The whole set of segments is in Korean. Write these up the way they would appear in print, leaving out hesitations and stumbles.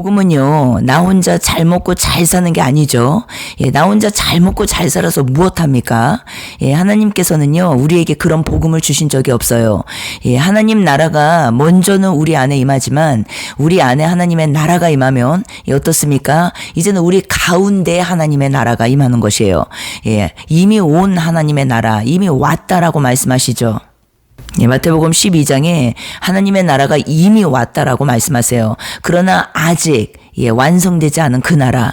복음은요, 나 혼자 잘 먹고 잘 사는 게 아니죠. 예, 나 혼자 잘 먹고 잘 살아서 무엇합니까? 예, 하나님께서는요, 우리에게 그런 복음을 주신 적이 없어요. 예, 하나님 나라가 먼저는 우리 안에 임하지만, 우리 안에 하나님의 나라가 임하면, 예, 어떻습니까? 이제는 우리 가운데 하나님의 나라가 임하는 것이에요. 예, 이미 온 하나님의 나라, 이미 왔다라고 말씀하시죠. 예, 마태복음 12장에 하나님의 나라가 이미 왔다라고 말씀하세요. 그러나 아직 완성되지 않은 그 나라.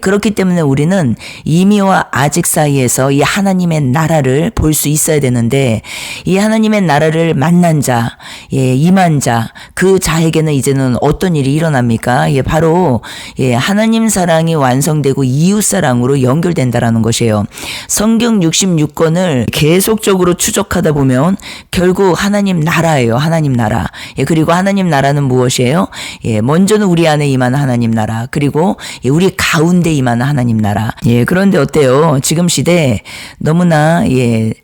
그렇기 때문에 우리는 이미와 아직 사이에서 이 하나님의 나라를 볼 수 있어야 되는데, 이 하나님의 나라를 만난 자, 임한 자, 그 자에게는 이제는 어떤 일이 일어납니까? 바로 하나님 사랑이 완성되고 이웃 사랑으로 연결된다라는 것이에요. 성경 66권을 계속적으로 추적하다 보면 결국 하나님 나라예요. 하나님 나라. 그리고 하나님 나라는 무엇이에요? 먼저는 우리 안에 임한 하나님 나라, 그리고 우리 가운데 임하는 하나님 나라. 그런데 어때요? 지금 시대 너무나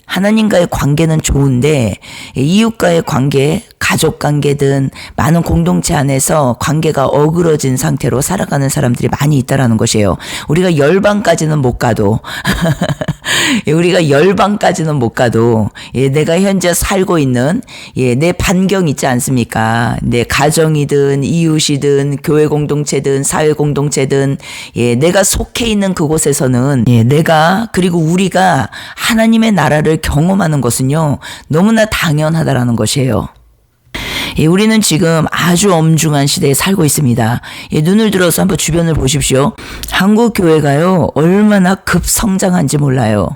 하나님과의 관계는 좋은데 이웃과의 관계, 가족 관계든 많은 공동체 안에서 관계가 어그러진 상태로 살아가는 사람들이 많이 있다라는 것이에요. 우리가 열방까지는 못 가도 우리가 열방까지는 못 가도 내가 현재 살고 있는 내 반경 있지 않습니까? 내 가정이든 이웃이든 교회 공동체든 사회 공동체든 내가 속해 있는 그곳에서는 내가 그리고 우리가 하나님의 나라를 경험하는 것은요 너무나 당연하다라는 것이에요. 우리는 지금 아주 엄중한 시대에 살고 있습니다. 눈을 들어서 한번 주변을 보십시오. 한국 교회가요 얼마나 급성장한지 몰라요.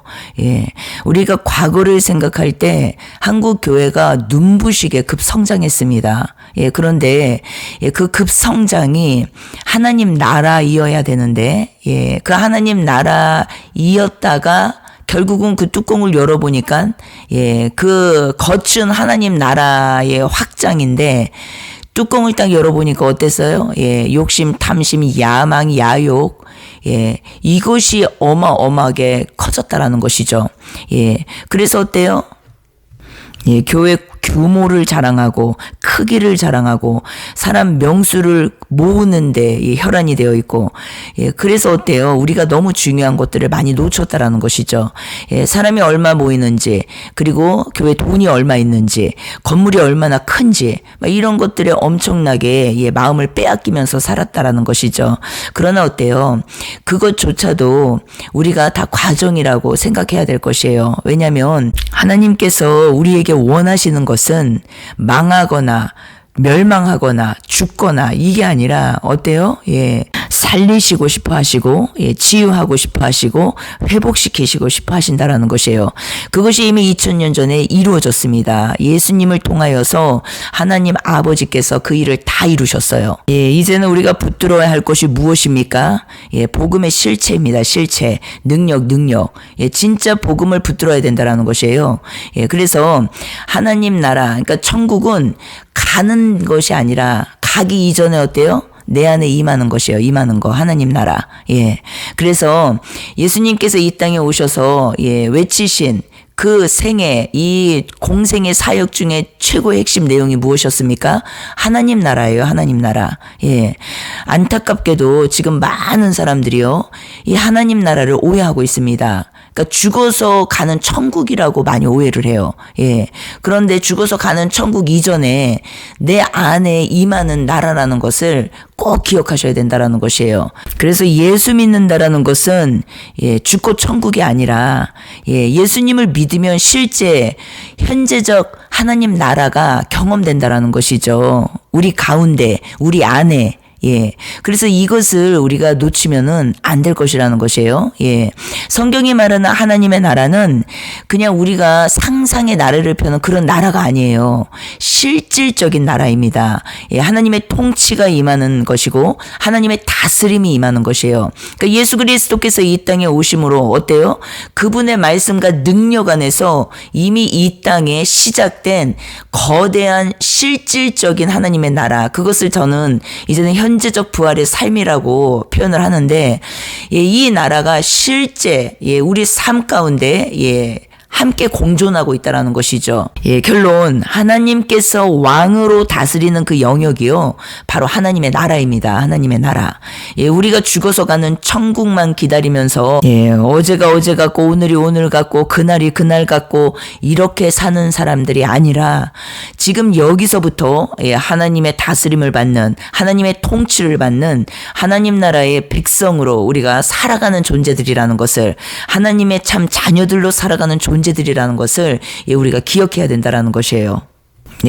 우리가 과거를 생각할 때 한국 교회가 눈부시게 급성장했습니다. 그런데 그 급성장이 하나님 나라이어야 되는데 그 하나님 나라이었다가 결국은 그 뚜껑을 열어보니까 그 겉은 하나님 나라의 확장인데 뚜껑을 딱 열어보니까 어땠어요? 욕심, 탐심, 야망, 야욕, 이것이 어마어마하게 커졌다라는 것이죠. 그래서 어때요? 교회 규모를 자랑하고 크기를 자랑하고 사람 명수를 모으는데 혈안이 되어 있고 그래서 어때요? 우리가 너무 중요한 것들을 많이 놓쳤다라는 것이죠. 사람이 얼마 모이는지 그리고 교회 돈이 얼마 있는지 건물이 얼마나 큰지 이런 것들에 엄청나게 마음을 빼앗기면서 살았다라는 것이죠. 그러나 어때요? 그것조차도 우리가 다 과정이라고 생각해야 될 것이에요. 왜냐하면 하나님께서 우리에게 원하시는 것은 망하거나 멸망하거나 죽거나 이게 아니라 어때요? 살리시고 싶어 하시고 치유하고 싶어 하시고 회복시키시고 싶어 하신다라는 것이에요. 그것이 이미 2000년 전에 이루어졌습니다. 예수님을 통하여서 하나님 아버지께서 그 일을 다 이루셨어요. 이제는 우리가 붙들어야 할 것이 무엇입니까? 복음의 실체입니다. 실체, 능력. 진짜 복음을 붙들어야 된다라는 것이에요. 그래서 하나님 나라, 그러니까 천국은 가는 것이 아니라 가기 이전에 어때요? 내 안에 임하는 것이에요. 임하는 거. 하나님 나라. 그래서 예수님께서 이 땅에 오셔서 외치신 그 생애, 이 공생의 사역 중에 최고의 핵심 내용이 무엇이었습니까? 하나님 나라예요. 하나님 나라. 안타깝게도 지금 많은 사람들이요, 이 하나님 나라를 오해하고 있습니다. 그러니까 죽어서 가는 천국이라고 많이 오해를 해요. 그런데 죽어서 가는 천국 이전에 내 안에 임하는 나라라는 것을 꼭 기억하셔야 된다라는 것이에요. 그래서 예수 믿는다라는 것은 죽고 천국이 아니라 예수님을 믿으면 실제 현재적 하나님 나라가 경험된다라는 것이죠. 우리 가운데, 우리 안에. 그래서 이것을 우리가 놓치면은 안 될 것이라는 것이에요. 성경이 말하는 하나님의 나라는 그냥 우리가 상상의 나라를 펴는 그런 나라가 아니에요. 실질적인 나라입니다. 하나님의 통치가 임하는 것이고 하나님의 다스림이 임하는 것이에요. 그러니까 예수 그리스도께서 이 땅에 오심으로 어때요? 그분의 말씀과 능력 안에서 이미 이 땅에 시작된 거대한 실질적인 하나님의 나라, 그것을 저는 이제는 현재적 부활의 삶이라고 표현을 하는데, 이 나라가 실제 우리 삶 가운데 함께 공존하고 있다라는 것이죠. 예, 결론 하나님께서 왕으로 다스리는 그 영역이요 바로 하나님의 나라입니다. 하나님의 나라. 예, 우리가 죽어서 가는 천국만 기다리면서 어제가 어제 같고 오늘이 오늘 같고 그날이 그날 같고 이렇게 사는 사람들이 아니라 지금 여기서부터 하나님의 다스림을 받는 하나님의 통치를 받는 하나님 나라의 백성으로 우리가 살아가는 존재들이라는 것을 하나님의 참 자녀들로 살아가는 존재들이라는 것을 우리가 기억해야 된다라는 것이에요.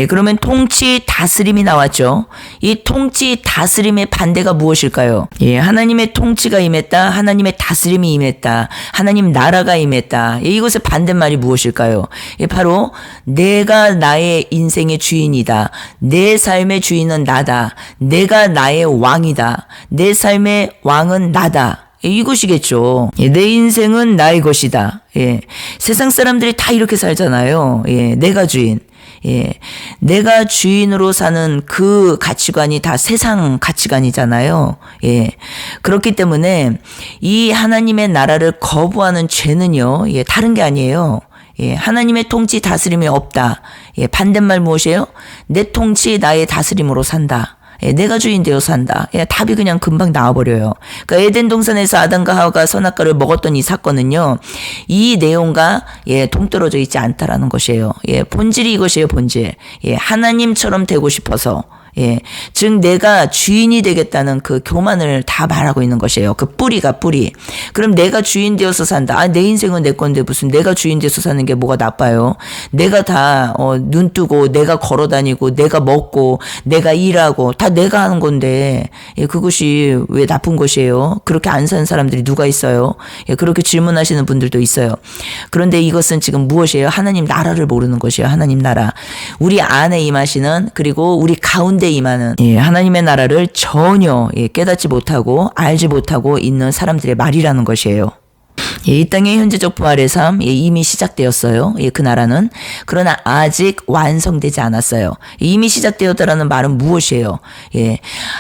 그러면 통치 다스림이 나왔죠. 이 통치 다스림의 반대가 무엇일까요? 하나님의 통치가 임했다. 하나님의 다스림이 임했다. 하나님 나라가 임했다. 이것의 반대말이 무엇일까요? 바로 내가 나의 인생의 주인이다. 내 삶의 주인은 나다. 내가 나의 왕이다. 내 삶의 왕은 나다. 이것이겠죠. 내 인생은 나의 것이다. 세상 사람들이 다 이렇게 살잖아요. 내가 주인. 내가 주인으로 사는 그 가치관이 다 세상 가치관이잖아요. 그렇기 때문에 이 하나님의 나라를 거부하는 죄는요, 다른 게 아니에요. 하나님의 통치 다스림이 없다. 반대말 무엇이에요? 내 통치 나의 다스림으로 산다. 내가 주인 되어 산다. 답이 그냥 금방 나와버려요. 그러니까 에덴 동산에서 아담과 하와가 선악과를 먹었던 이 사건은요, 이 내용과 동떨어져 있지 않다라는 것이에요. 본질이 이것이에요, 본질. 하나님처럼 되고 싶어서. 즉 내가 주인이 되겠다는 그 교만을 다 말하고 있는 것이에요. 그 뿌리가 뿌리. 그럼 내가 주인 되어서 산다. 내 인생은 내 건데 무슨 내가 주인 되어서 사는 게 뭐가 나빠요? 내가 다 눈 뜨고 내가 걸어다니고 내가 먹고 내가 일하고 다 내가 하는 건데 그것이 왜 나쁜 것이에요? 그렇게 안 사는 사람들이 누가 있어요? 그렇게 질문하시는 분들도 있어요. 그런데 이것은 지금 무엇이에요? 하나님 나라를 모르는 것이에요. 하나님 나라. 우리 안에 임하시는 그리고 우리 가운데 임하는 하나님의 나라를 전혀 깨닫지 못하고 알지 못하고 있는 사람들의 말이라는 것이에요. 이 땅의 현재적 부활의 삶 이미 시작되었어요. 그 나라는. 그러나 아직 완성되지 않았어요. 이미 시작되었다라는 말은 무엇이에요?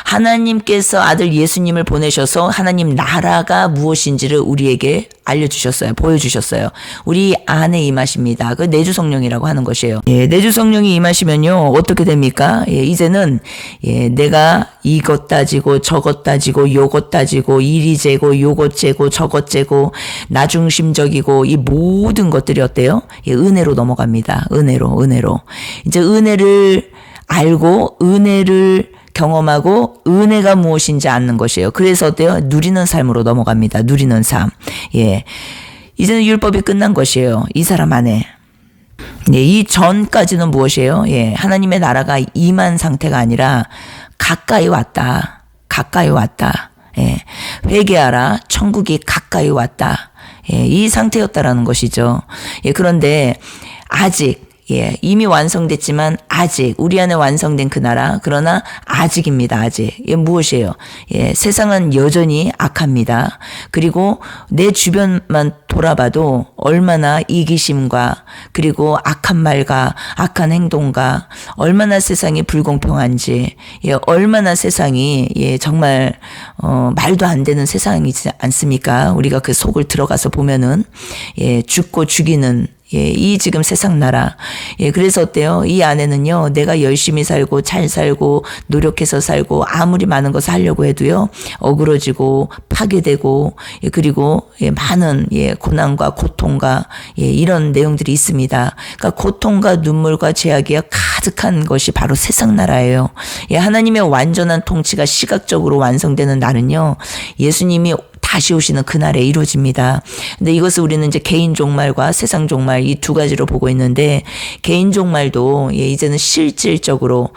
하나님께서 아들 예수님을 보내셔서 하나님 나라가 무엇인지를 우리에게 알려주셨어요. 보여주셨어요. 우리 안에 임하십니다. 그 내주 성령이라고 하는 것이에요. 내주 성령이 임하시면요 어떻게 됩니까? 이제는 내가 이것 따지고 저것 따지고 요것 따지고 이리 재고 요것 재고 저것 재고 나 중심적이고 이 모든 것들이 어때요? 은혜로 넘어갑니다. 은혜로. 이제 은혜를 알고 은혜를 경험하고 은혜가 무엇인지 아는 것이에요. 그래서 어때요? 누리는 삶으로 넘어갑니다. 누리는 삶. 이제는 율법이 끝난 것이에요. 이 사람 안에. 이 전까지는 무엇이에요? 하나님의 나라가 임한 상태가 아니라 가까이 왔다. 회개하라. 천국이 가까이 왔다. 이 상태였다라는 것이죠. 그런데 아직 이미 완성됐지만 아직 우리 안에 완성된 그 나라 그러나 아직입니다. 아직. 무엇이에요? 세상은 여전히 악합니다. 그리고 내 주변만 돌아봐도 얼마나 이기심과 그리고 악한 말과 악한 행동과 얼마나 세상이 불공평한지 얼마나 세상이 정말 말도 안 되는 세상이지 않습니까? 우리가 그 속을 들어가서 보면은 죽고 죽이는 이 지금 세상 나라. 그래서 어때요? 이 안에는요, 내가 열심히 살고 잘 살고 노력해서 살고 아무리 많은 것을 하려고 해도요, 어그러지고 파괴되고 그리고 많은 고난과 고통과 이런 내용들이 있습니다. 그러니까 고통과 눈물과 죄악이 가득한 것이 바로 세상 나라예요. 하나님의 완전한 통치가 시각적으로 완성되는 날은요, 예수님이 다시 오시는 그날에 이루어집니다. 근데 이것을 우리는 이제 개인 종말과 세상 종말 이 두 가지로 보고 있는데 개인 종말도 이제는 실질적으로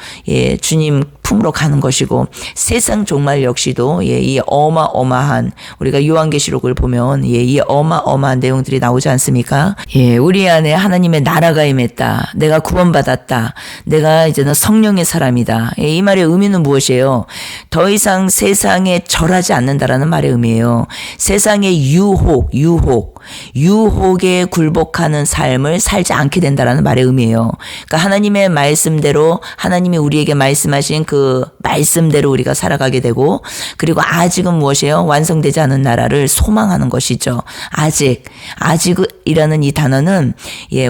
주님 품으로 가는 것이고 세상 종말 역시도 이 어마어마한 우리가 요한계시록을 보면 이 어마어마한 내용들이 나오지 않습니까? 우리 안에 하나님의 나라가 임했다. 내가 구원받았다. 내가 이제는 성령의 사람이다. 이 말의 의미는 무엇이에요? 더 이상 세상에 절하지 않는다라는 말의 의미예요. 세상의 유혹 유혹에 굴복하는 삶을 살지 않게 된다라는 말의 의미예요. 그러니까 하나님의 말씀대로 하나님이 우리에게 말씀하신 그 말씀대로 우리가 살아가게 되고, 그리고 아직은 무엇이에요? 완성되지 않은 나라를 소망하는 것이죠. 아직이라는 이 단어는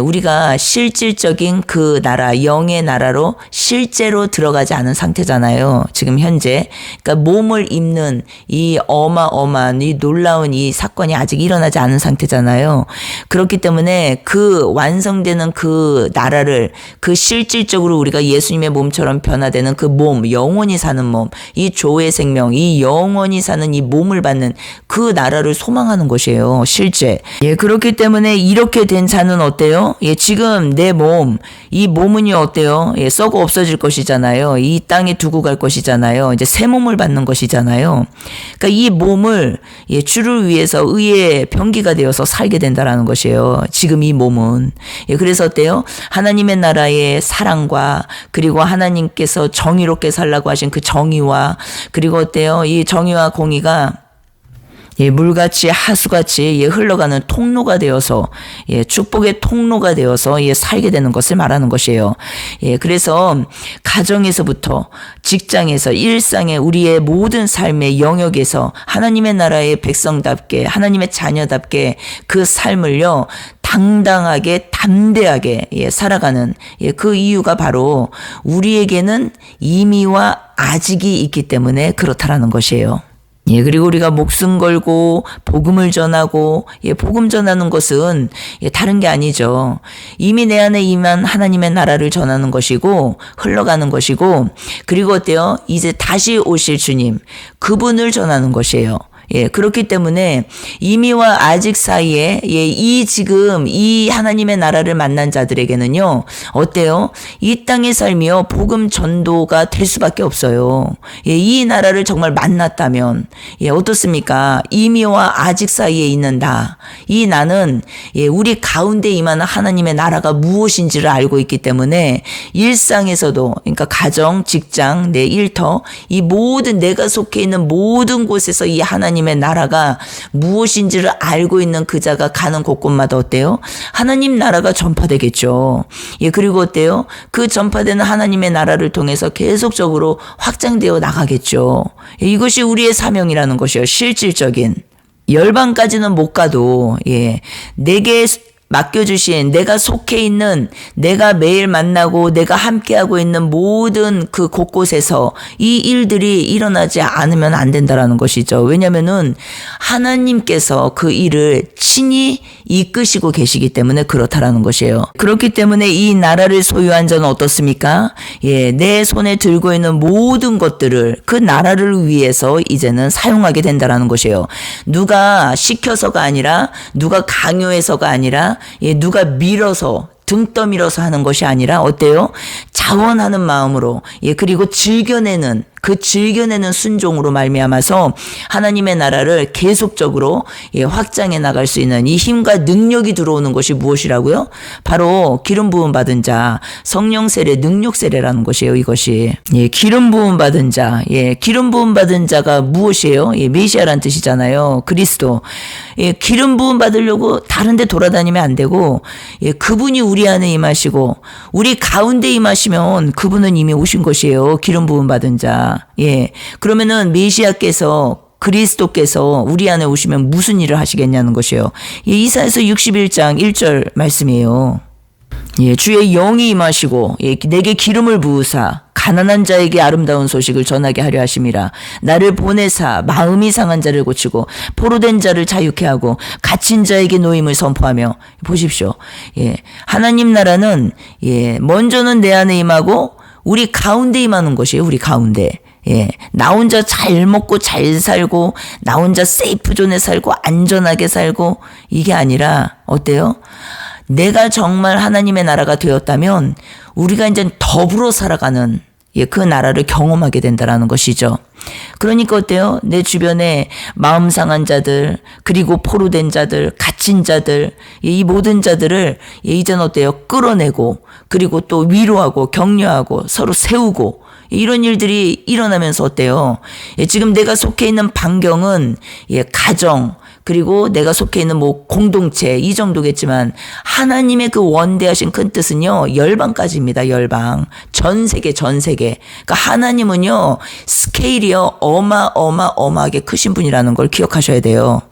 우리가 실질적인 그 나라, 영의 나라로 실제로 들어가지 않은 상태잖아요. 지금 현재. 그러니까 몸을 입는 이 어마어마한 이 놀라운 이 사건이 아직 일어나지 않은 상태잖아요. 그렇기 때문에 그 완성되는 그 나라를, 그 실질적으로 우리가 예수님의 몸처럼 변화되는 그 몸, 영원히 사는 몸, 이 조의 생명, 이 영원히 사는 이 몸을 받는 그 나라를 소망하는 것이에요. 실제. 그렇기 때문에 이렇게 된 자는 어때요? 지금 내 몸, 이 몸은요 어때요? 썩어 없어질 것이잖아요. 이 땅에 두고 갈 것이잖아요. 이제 새 몸을 받는 것이잖아요. 그러니까 이 몸을 주를 위해서 의의 병기가 되어서 살게 된다라는 것이에요. 지금 이 몸은. 그래서 어때요? 하나님의 나라의 사랑과, 그리고 하나님께서 정의롭게 살라고 하신 그 정의와, 그리고 어때요? 이 정의와 공의가 물같이 하수같이 흘러가는 통로가 되어서 축복의 통로가 되어서 살게 되는 것을 말하는 것이에요. 그래서 가정에서부터 직장에서 일상의 우리의 모든 삶의 영역에서 하나님의 나라의 백성답게, 하나님의 자녀답게 그 삶을요 당당하게 담대하게 살아가는 그 이유가 바로 우리에게는 이미와 아직이 있기 때문에 그렇다라는 것이에요. 그리고 우리가 목숨 걸고 복음을 전하고, 복음 전하는 것은 다른 게 아니죠. 이미 내 안에 임한 하나님의 나라를 전하는 것이고, 흘러가는 것이고, 그리고 어때요? 이제 다시 오실 주님, 그분을 전하는 것이에요. 그렇기 때문에 이미와 아직 사이에 지금 이 하나님의 나라를 만난 자들에게는요 어때요? 이 땅의 삶이요 복음 전도가 될 수밖에 없어요. 이 나라를 정말 만났다면 어떻습니까? 이미와 아직 사이에 있는 이 나는 우리 가운데 임하는 하나님의 나라가 무엇인지를 알고 있기 때문에 일상에서도, 그러니까 가정, 직장, 내 일터, 이 모든 내가 속해 있는 모든 곳에서 이 하나님의 나라가 무엇인지를 알고 있는 그 자가 가는 곳곳마다 어때요? 하나님 나라가 전파되겠죠. 그리고 어때요? 그 전파되는 하나님의 나라를 통해서 계속적으로 확장되어 나가겠죠. 이것이 우리의 사명이라는 것이에요. 실질적인. 열방까지는 못 가도 내게 맡겨주신, 내가 속해 있는, 내가 매일 만나고 내가 함께하고 있는 모든 그 곳곳에서 이 일들이 일어나지 않으면 안 된다라는 것이죠. 왜냐면은 하나님께서 그 일을 친히 이끄시고 계시기 때문에 그렇다라는 것이에요. 그렇기 때문에 이 나라를 소유한 자는 어떻습니까? 내 손에 들고 있는 모든 것들을 그 나라를 위해서 이제는 사용하게 된다라는 것이에요. 누가 시켜서가 아니라, 누가 강요해서가 아니라, 누가 밀어서, 등 떠밀어서 하는 것이 아니라 어때요? 자원하는 마음으로, 그리고 즐겨내는 순종으로 말미암아서 하나님의 나라를 계속적으로 확장해 나갈 수 있는 이 힘과 능력이 들어오는 것이 무엇이라고요? 바로 기름 부음 받은 자, 성령 세례, 능력 세례라는 것이에요. 이것이 기름 부음 받은 자, 기름 부음 받은 자가 무엇이에요? 메시아란 뜻이잖아요. 그리스도. 기름 부음 받으려고 다른 데 돌아다니면 안 되고, 그분이 우리 안에 임하시고 우리 가운데 임하시면 그분은 이미 오신 것이에요. 기름 부음 받은 자. 그러면은 메시아께서, 그리스도께서 우리 안에 오시면 무슨 일을 하시겠냐는 것이에요. 이사야서 61장 1절 말씀이에요. 주의 영이 임하시고 내게 기름을 부으사 가난한 자에게 아름다운 소식을 전하게 하려 하심이라. 나를 보내사 마음이 상한 자를 고치고 포로된 자를 자유케 하고 갇힌 자에게 노임을 선포하며. 보십시오. 하나님 나라는 먼저는 내 안에 임하고 우리 가운데 임하는 것이에요. 우리 가운데. 나 혼자 잘 먹고 잘 살고, 나 혼자 세이프 존에 살고 안전하게 살고, 이게 아니라 어때요? 내가 정말 하나님의 나라가 되었다면 우리가 이제 더불어 살아가는 그 나라를 경험하게 된다라는 것이죠. 그러니까 어때요? 내 주변에 마음 상한 자들, 그리고 포로된 자들, 갇힌 자들, 이 모든 자들을 이제는 어때요? 끌어내고, 그리고 또 위로하고 격려하고 서로 세우고, 이런 일들이 일어나면서 어때요? 지금 내가 속해 있는 반경은 가정, 그리고 내가 속해 있는 뭐 공동체 이 정도겠지만 하나님의 그 원대하신 큰 뜻은요 열방까지입니다. 열방 전 세계. 그러니까 하나님은요 스케일이요 어마어마하게 크신 분이라는 걸 기억하셔야 돼요.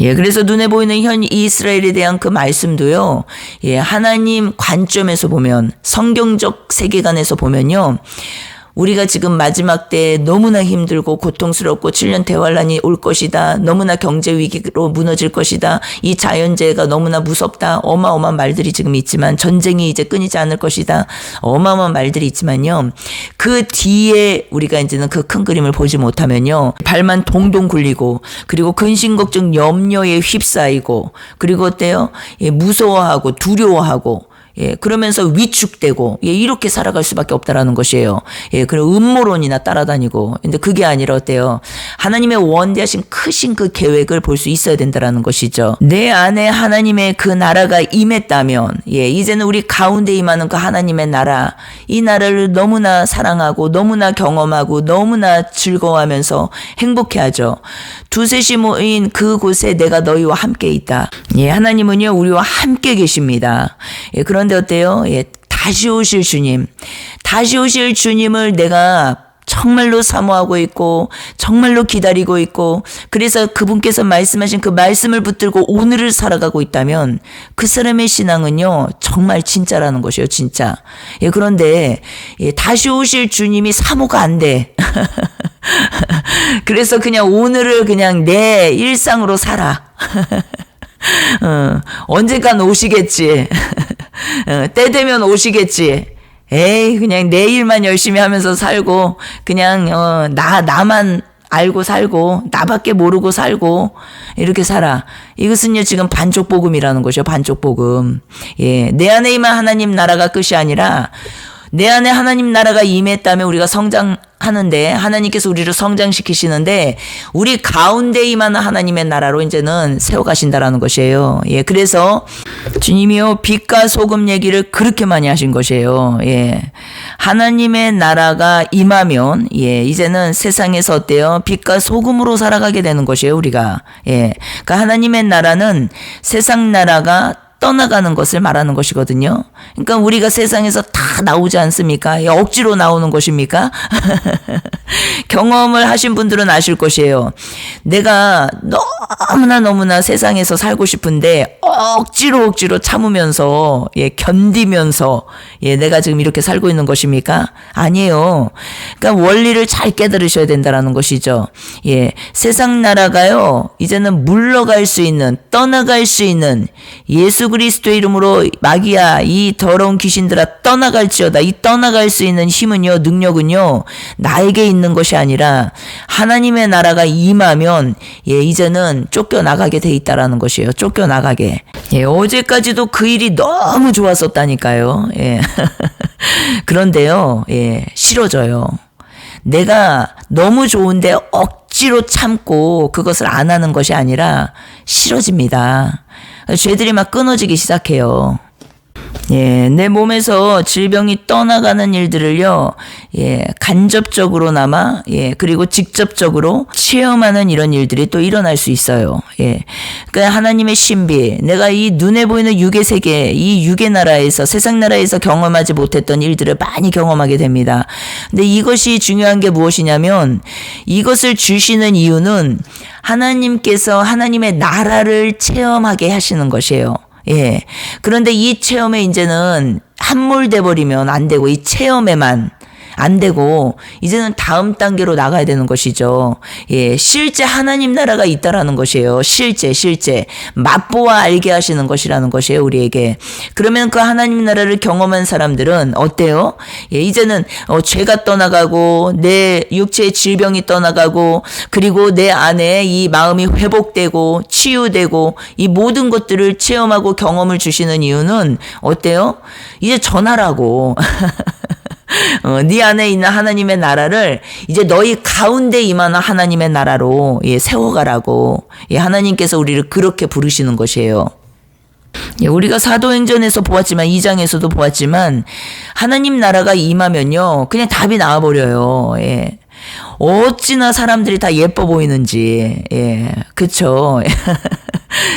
예, 그래서 눈에 보이는 현 이스라엘에 대한 그 말씀도요, 예, 하나님 관점에서 보면, 성경적 세계관에서 보면요, 우리가 지금 마지막 때 너무나 힘들고 고통스럽고 7년 대환란이 올 것이다. 너무나 경제 위기로 무너질 것이다. 이 자연재해가 너무나 무섭다. 어마어마한 말들이 지금 있지만 전쟁이 이제 끊이지 않을 것이다. 어마어마한 말들이 있지만요. 그 뒤에 우리가 이제는 그 큰 그림을 보지 못하면요. 발만 동동 굴리고 그리고 근심 걱정 염려에 휩싸이고 그리고 어때요? 예, 무서워하고 두려워하고 예, 그러면서 위축되고, 예, 이렇게 살아갈 수밖에 없다라는 것이에요. 예, 그리고 음모론이나 따라다니고. 근데 그게 아니라 어때요? 하나님의 원대하신 크신 그 계획을 볼 수 있어야 된다라는 것이죠. 내 안에 하나님의 그 나라가 임했다면, 예, 이제는 우리 가운데 임하는 그 하나님의 나라, 이 나라를 너무나 사랑하고, 너무나 경험하고, 너무나 즐거워하면서 행복해 하죠. 두셋이 모인 그곳에 내가 너희와 함께 있다. 예, 하나님은요, 우리와 함께 계십니다. 예, 그런데 어때요? 예, 다시 오실 주님을 내가 정말로 사모하고 있고 정말로 기다리고 있고 그래서 그분께서 말씀하신 그 말씀을 붙들고 오늘을 살아가고 있다면 그 사람의 신앙은요 정말 진짜라는 것이에요. 진짜. 예, 그런데 예, 다시 오실 주님이 사모가 안 돼. 그래서 그냥 오늘을 그냥 내 일상으로 살아. 언젠간 오시겠지. 때 되면 오시겠지. 에이, 그냥 내 일만 열심히 하면서 살고, 그냥, 나만 알고 살고, 나밖에 모르고 살고, 이렇게 살아. 이것은요, 지금 반쪽복음이라는 것이요, 반쪽복음. 예, 내 안에 임한 하나님 나라가 끝이 아니라, 내 안에 하나님 나라가 임했다면 우리가 성장하는데 하나님께서 우리를 성장시키시는데 우리 가운데 임하는 하나님의 나라로 이제는 세워가신다라는 것이에요. 예, 그래서 주님이요 빛과 소금 얘기를 그렇게 많이 하신 것이에요. 예, 하나님의 나라가 임하면 예, 이제는 세상에서 어때요? 빛과 소금으로 살아가게 되는 것이에요. 우리가. 예, 그러니까 하나님의 나라는 세상 나라가 떠나가는 것을 말하는 것이거든요. 그러니까 우리가 세상에서 다 나오지 않습니까? 억지로 나오는 것입니까? 경험을 하신 분들은 아실 것이에요. 내가 너무나 세상에서 살고 싶은데 억지로 참으면서 예, 견디면서 예, 내가 지금 이렇게 살고 있는 것입니까? 아니에요. 그러니까 원리를 잘 깨달으셔야 된다라는 것이죠. 예, 세상 나라가요. 이제는 물러갈 수 있는 떠나갈 수 있는 예수 그리스도의 이름으로 마귀야 이 더러운 귀신들아 떠나갈지어다. 이 떠나갈 수 있는 힘은요 능력은요 나에게 있는 것이 아니라 하나님의 나라가 임하면 예 이제는 쫓겨나가게 돼 있다라는 것이에요. 쫓겨나가게. 예, 어제까지도 그 일이 너무 좋았었다니까요. 예. 그런데요 예 싫어져요. 내가 너무 좋은데 억지로 참고 그것을 안 하는 것이 아니라 싫어집니다. 죄들이 막 끊어지기 시작해요. 예, 내 몸에서 질병이 떠나가는 일들을요, 예, 간접적으로나마, 예, 그리고 직접적으로 체험하는 이런 일들이 또 일어날 수 있어요. 예. 그러니까 하나님의 신비, 내가 이 눈에 보이는 육의 세계, 이 육의 나라에서, 세상 나라에서 경험하지 못했던 일들을 많이 경험하게 됩니다. 근데 이것이 중요한 게 무엇이냐면, 이것을 주시는 이유는 하나님께서 하나님의 나라를 체험하게 하시는 것이에요. 예. 그런데 이 체험에 이제는 함몰돼 버리면 안 되고 이 체험에만 안 되고 이제는 다음 단계로 나가야 되는 것이죠. 예, 실제 하나님 나라가 있다라는 것이에요. 실제 맛보아 알게 하시는 것이라는 것이에요. 우리에게. 그러면 그 하나님 나라를 경험한 사람들은 어때요? 예, 이제는 죄가 떠나가고 내 육체의 질병이 떠나가고 그리고 내 안에 이 마음이 회복되고 치유되고 이 모든 것들을 체험하고 경험을 주시는 이유는 어때요? 이제 전하라고. 네 안에 있는 하나님의 나라를 이제 너희 가운데 임하는 하나님의 나라로 예, 세워가라고 예, 하나님께서 우리를 그렇게 부르시는 것이에요. 예, 우리가 사도행전에서 보았지만 2장에서도 보았지만 하나님 나라가 임하면요 그냥 답이 나와버려요. 예. 어찌나 사람들이 다 예뻐 보이는지. 예, 그쵸.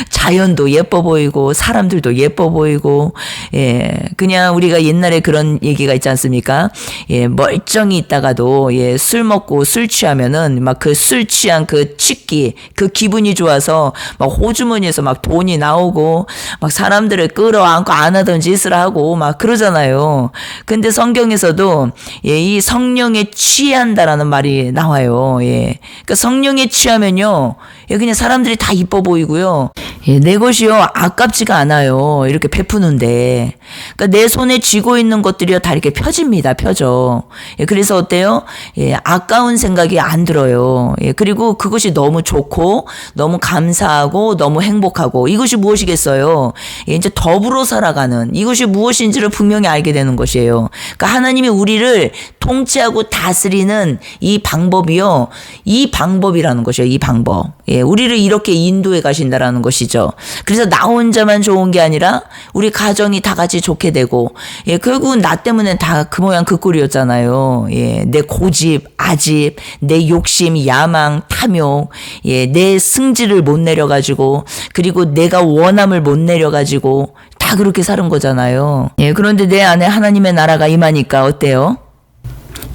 자연도 예뻐 보이고 사람들도 예뻐 보이고, 예, 그냥 우리가 옛날에 그런 얘기가 있지 않습니까? 예, 멀쩡히 있다가도 예, 술 먹고 술 취하면은 막 그 술 취한 그 취기, 그 기분이 좋아서 막 호주머니에서 막 돈이 나오고 막 사람들을 끌어안고 안 하던 짓을 하고 막 그러잖아요. 근데 성경에서도 예, 이 성령에 취한다라는 말이 나와요. 예, 그러니까 성령에 취하면요, 예, 그냥 사람들이 다 이뻐 보이고요. 예, 내 것이요 아깝지가 않아요. 이렇게 베푸는데, 그러니까 내 손에 쥐고 있는 것들이요 다 이렇게 펴집니다. 펴져. 예, 그래서 어때요? 예, 아까운 생각이 안 들어요. 예, 그리고 그것이 너무 좋고 너무 감사하고 너무 행복하고, 이것이 무엇이겠어요? 예, 이제 더불어 살아가는 이것이 무엇인지를 분명히 알게 되는 것이에요. 그러니까 하나님이 우리를 통치하고 다스리는 이 방법이요, 이 방법이라는 것이에요. 이 방법. 예, 우리를 이렇게 인도해 가신다라는 것이죠. 그래서 나 혼자만 좋은 게 아니라 우리 가정이 다 같이 좋게 되고, 예, 결국은 나 때문에 다 그 모양 그 꼴이었잖아요. 예, 내 고집, 아집, 내 욕심, 야망, 탐욕, 예, 내 승질을 못 내려가지고, 그리고 내가 원함을 못 내려가지고 다 그렇게 사는 거잖아요. 예, 그런데 내 안에 하나님의 나라가 임하니까 어때요?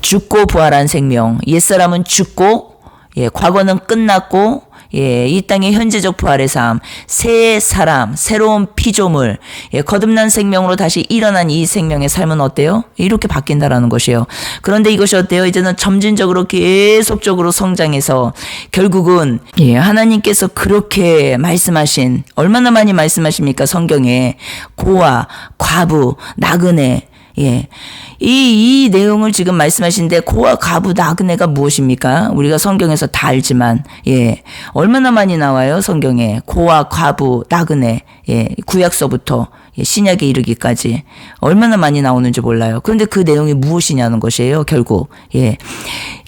죽고 부활한 생명. 옛사람은 죽고, 예, 과거는 끝났고, 예, 이 땅의 현재적 부활의 삶, 새 사람, 새로운 피조물, 예, 거듭난 생명으로 다시 일어난 이 생명의 삶은 어때요? 이렇게 바뀐다라는 것이에요. 그런데 이것이 어때요? 이제는 점진적으로 계속적으로 성장해서 결국은 예, 하나님께서 그렇게 말씀하신, 얼마나 많이 말씀하십니까? 성경에 고아, 과부, 나그네, 예. 이 내용을 지금 말씀하시는데, 고아, 과부, 나그네가 무엇입니까? 우리가 성경에서 다 알지만, 예. 얼마나 많이 나와요, 성경에. 고아, 과부, 나그네. 예. 구약서부터 예, 신약에 이르기까지. 얼마나 많이 나오는지 몰라요. 그런데 그 내용이 무엇이냐는 것이에요, 결국. 예.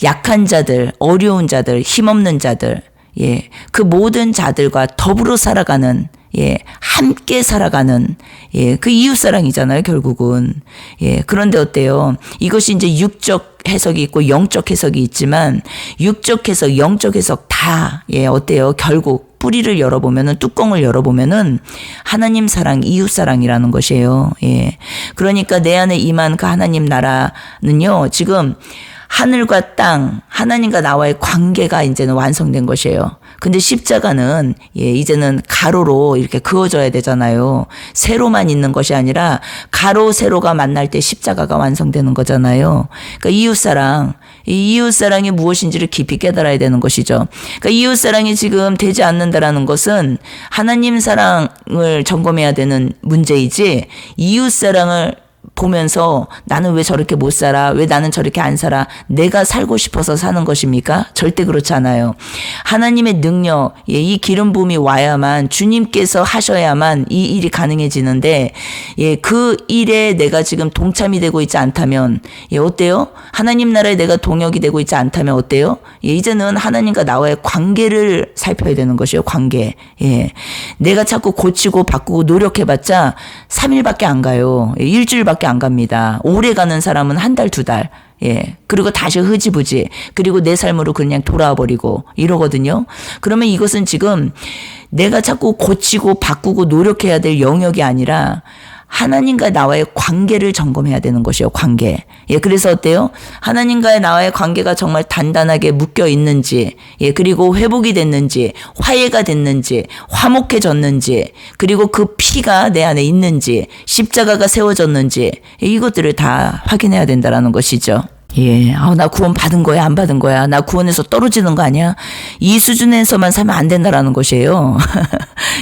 약한 자들, 어려운 자들, 힘없는 자들, 예. 그 모든 자들과 더불어 살아가는, 예, 함께 살아가는, 예, 그 이웃사랑이잖아요, 결국은. 예, 그런데 어때요? 이것이 이제 육적 해석이 있고 영적 해석이 있지만, 육적 해석, 영적 해석 다, 예, 어때요? 결국 뿌리를 열어보면은, 뚜껑을 열어보면은 하나님 사랑, 이웃사랑이라는 것이에요. 예. 그러니까 내 안에 임한 그 하나님 나라는요, 지금 하늘과 땅, 하나님과 나와의 관계가 이제는 완성된 것이에요. 근데 십자가는 예, 이제는 가로로 이렇게 그어져야 되잖아요. 세로만 있는 것이 아니라 가로 세로가 만날 때 십자가가 완성되는 거잖아요. 그러니까 이웃사랑, 이 이웃사랑이 무엇인지를 깊이 깨달아야 되는 것이죠. 그러니까 이웃사랑이 지금 되지 않는다라는 것은 하나님 사랑을 점검해야 되는 문제이지, 이웃사랑을 보면서 나는 왜 저렇게 못 살아? 왜 나는 저렇게 안 살아? 내가 살고 싶어서 사는 것입니까? 절대 그렇지 않아요. 하나님의 능력, 예, 이 기름 부음이 와야만, 주님께서 하셔야만 이 일이 가능해지는데, 예, 그 일에 내가 지금 동참이 되고 있지 않다면, 예, 어때요? 하나님 나라에 내가 동역이 되고 있지 않다면 어때요? 예, 이제는 하나님과 나와의 관계를 살펴야 되는 것이에요. 관계. 예, 내가 자꾸 고치고 바꾸고 노력해봤자 3일밖에 안 가요. 예, 일주일밖에 안 갑니다. 오래 가는 사람은 한 달, 두 달. 예. 그리고 다시 흐지부지. 그리고 내 삶으로 그냥 돌아와 버리고 이러거든요. 그러면 이것은 지금 내가 자꾸 고치고 바꾸고 노력해야 될 영역이 아니라 하나님과 나와의 관계를 점검해야 되는 것이요, 관계. 예, 그래서 어때요? 하나님과의 나와의 관계가 정말 단단하게 묶여 있는지, 예, 그리고 회복이 됐는지, 화해가 됐는지, 화목해졌는지, 그리고 그 피가 내 안에 있는지, 십자가가 세워졌는지, 예, 이것들을 다 확인해야 된다라는 것이죠. 예, 나 구원 받은 거야, 안 받은 거야? 나 구원에서 떨어지는 거 아니야? 이 수준에서만 살면 안 된다라는 것이에요.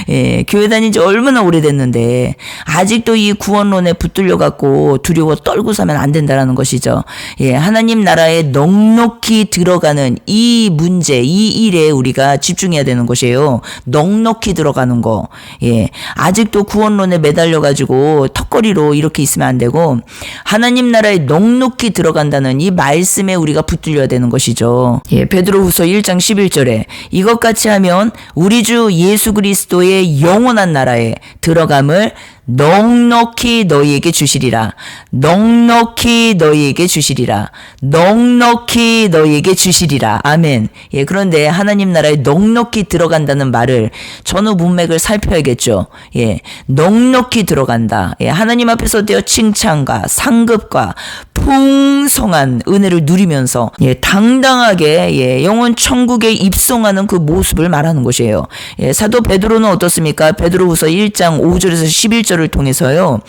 예, 교회 다닌 지 얼마나 오래됐는데, 아직도 이 구원론에 붙들려 갖고 두려워 떨고 사면 안 된다라는 것이죠. 예, 하나님 나라에 넉넉히 들어가는 이 문제, 이 일에 우리가 집중해야 되는 것이에요. 넉넉히 들어가는 거. 예, 아직도 구원론에 매달려 가지고 턱걸이로 이렇게 있으면 안 되고, 하나님 나라에 넉넉히 들어간다는 이 말씀에 우리가 붙들려야 되는 것이죠. 예, 베드로후서 1장 11절에 이것 같이 하면 우리 주 예수 그리스도의 영원한 나라에 들어감을 넉넉히 너희에게 주시리라. 넉넉히 너희에게 주시리라. 넉넉히 너희에게 주시리라. 아멘. 예, 그런데 하나님 나라에 넉넉히 들어간다는 말을 전후 문맥을 살펴야겠죠. 예, 넉넉히 들어간다. 예, 하나님 앞에서 되어 칭찬과 상급과 풍성한 은혜를 누리면서 예, 당당하게 예, 영원 천국에 입성하는 그 모습을 말하는 것이에요. 예, 사도 베드로는 어떻습니까? 베드로후서 1장 5절에서 11절을 통해서요.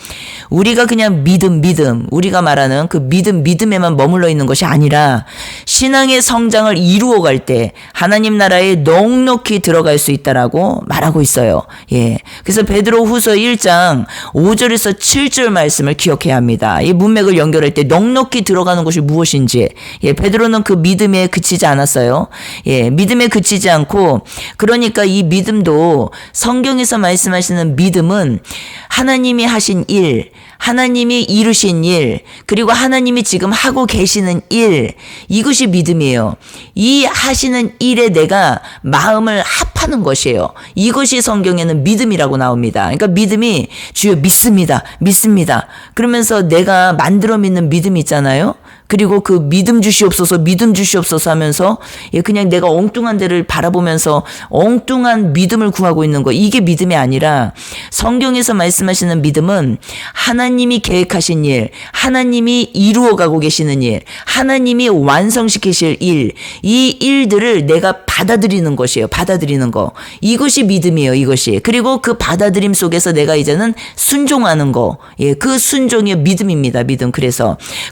우리가 그냥 믿음, 우리가 말하는 그 믿음에만 머물러 있는 것이 아니라 신앙의 성장을 이루어갈 때 하나님 나라에 넉넉히 들어갈 수 있다라고 말하고 있어요. 예, 그래서 베드로후서 1장 5절에서 7절 말씀을 기억해야 합니다. 이 문맥을 연결할 때 넉넉히 들어가는 것이 무엇인지, 예, 베드로는 그 믿음에 그치지 않았어요. 예, 믿음에 그치지 않고, 그러니까 이 믿음도 성경에서 말씀하시는 믿음은 하나님이 하신 일, 하나님이 이루신 일, 그리고 하나님이 지금 하고 계시는 일, 이것이 믿음이에요. 이 하시는 일에 내가 마음을 합하는 것이에요. 이것이 성경에는 믿음이라고 나옵니다. 그러니까 믿음이 주여 믿습니다. 그러면서 내가 만들어 믿는 믿음 있잖아요. 그리고 그 믿음 주시옵소서 하면서 예, 그냥 내가 엉뚱한 데를 바라보면서 엉뚱한 믿음을 구하고 있는 거, 이게 믿음이 아니라 성경에서 말씀하시는 믿음은 하나님이 계획하신 일, 하나님이 이루어가고 계시는 일, 하나님이 완성시키실 일, 이 일들을 내가 받아들이는 것이에요. 받아들이는 거, 이것이 믿음이에요. 이것이. 그리고 그 받아들임 속에서 내가 이제는 순종하는 거, 예, 그 순종이 믿음입니다. 믿음.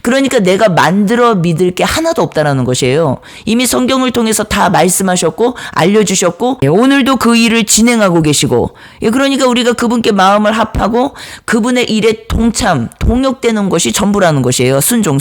그러니까 내가 만들어 믿을 게 하나도 없다라는 것이에요. 이미 성경을 통해서 다 말씀하셨고 알려주셨고, 예, 오늘도 그 일을 진행하고 계시고, 예, 그러니까 우리가 그분께 마음을 합하고 그분의 일에 동역되는 것이 전부라는 것이에요. 순종.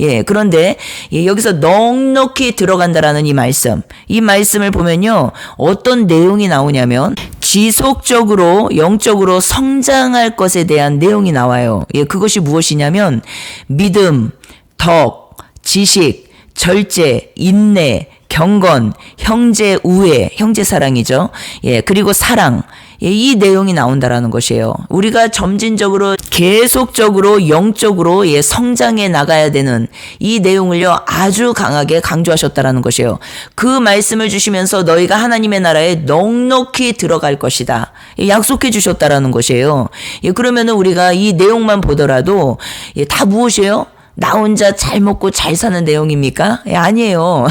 예, 그런데 예, 여기서 넉넉히 들어간다라는 이 말씀을 보면요, 어떤 내용이 나오냐면 지속적으로 영적으로 성장할 것에 대한 내용이 나와요. 예, 그것이 무엇이냐면 믿음, 덕, 지식, 절제, 인내, 경건, 형제 우애, 형제 사랑이죠. 예, 그리고 사랑. 예, 이 내용이 나온다라는 것이에요. 우리가 점진적으로 계속적으로 영적으로 예, 성장해 나가야 되는 이 내용을요, 아주 강하게 강조하셨다라는 것이에요. 그 말씀을 주시면서 너희가 하나님의 나라에 넉넉히 들어갈 것이다, 예, 약속해 주셨다라는 것이에요. 예, 그러면은 우리가 이 내용만 보더라도 예, 다 무엇이에요? 나 혼자 잘 먹고 잘 사는 내용입니까? 예, 아니에요.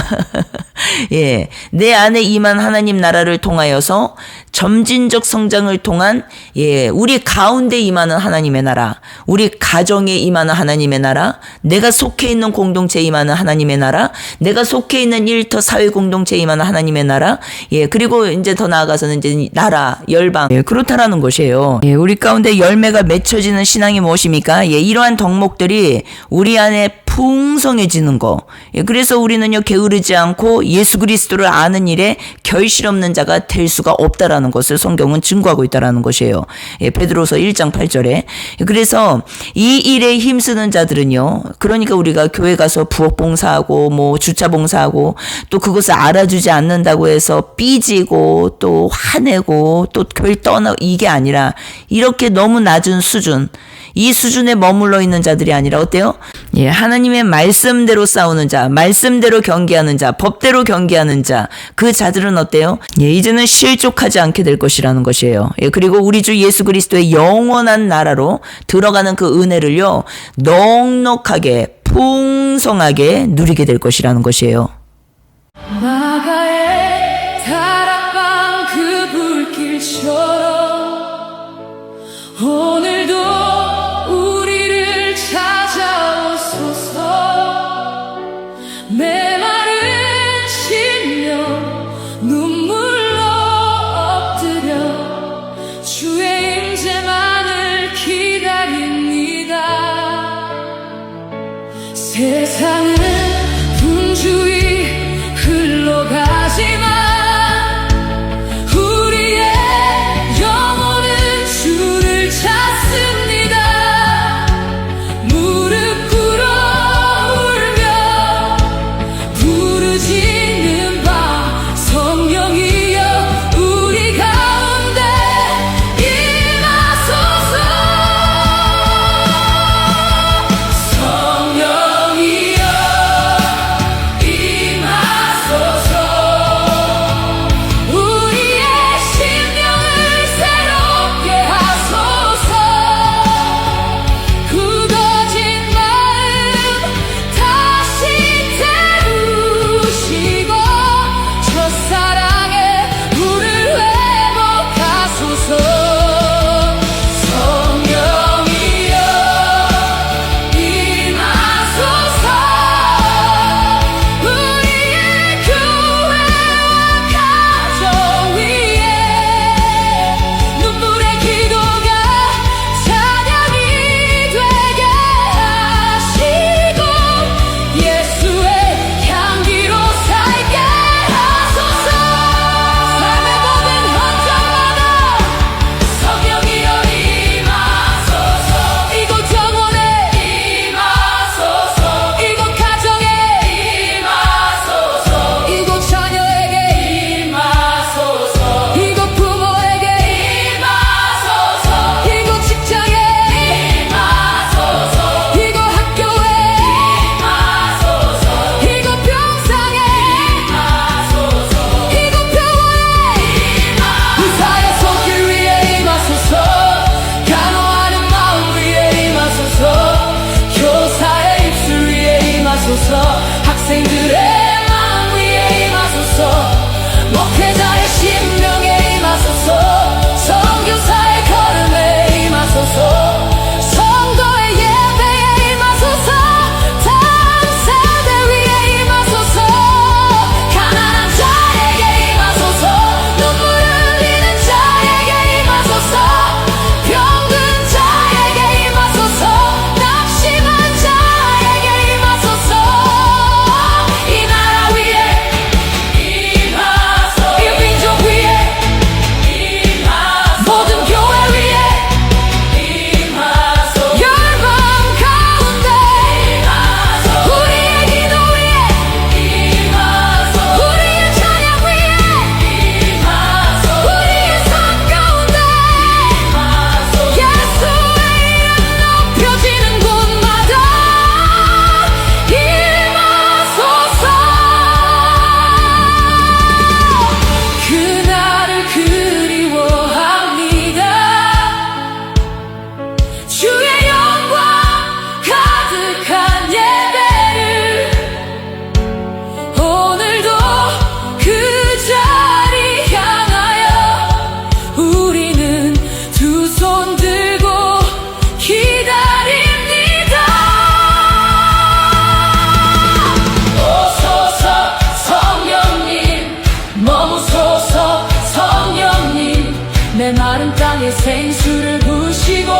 예, 내 안에 임한 하나님 나라를 통하여서 점진적 성장을 통한 예, 우리 가운데 임하는 하나님의 나라, 우리 가정에 임하는 하나님의 나라, 내가 속해 있는 공동체에 임하는 하나님의 나라, 내가 속해 있는 일터 사회 공동체에 임하는 하나님의 나라, 예, 그리고 이제 더 나아가서는 이제 나라, 열방, 예, 그렇다라는 것이에요. 예, 우리 가운데 열매가 맺혀지는 신앙이 무엇입니까? 예, 이러한 덕목들이 우리 안에 풍성해지는 거. 예, 그래서 우리는요, 게으르지 않고 예수 그리스도를 아는 일에 결실 없는 자가 될 수가 없다라는 것을 성경은 증거하고 있다라는 것이에요. 예, 베드로서 1장 8절에. 예, 그래서 이 일에 힘쓰는 자들은요, 그러니까 우리가 교회 가서 부엌 봉사하고 뭐 주차 봉사하고 또 그것을 알아주지 않는다고 해서 삐지고 또 화내고 또 교회 떠나고, 이게 아니라 이렇게 너무 낮은 수준, 이 수준에 머물러 있는 자들이 아니라 어때요? 예, 하나님의 말씀대로 싸우는 자, 말씀대로 경계하는 자, 법대로 경계하는 자, 그 자들은 어때요? 예, 이제는 실족하지 않게 될 것이라는 것이에요. 예, 그리고 우리 주 예수 그리스도의 영원한 나라로 들어가는 그 은혜를요, 넉넉하게 풍성하게 누리게 될 것이라는 것이에요. 마가의 다락방 그 불길처럼 오늘도 우리를 찾아오소서. 메마른 심령 눈물로 엎드려 주의 임재만을 기다립니다. 세상은 분주히 흘러가지만 우리의 머무소서 성령님 내 마른 땅에 생수를 부시고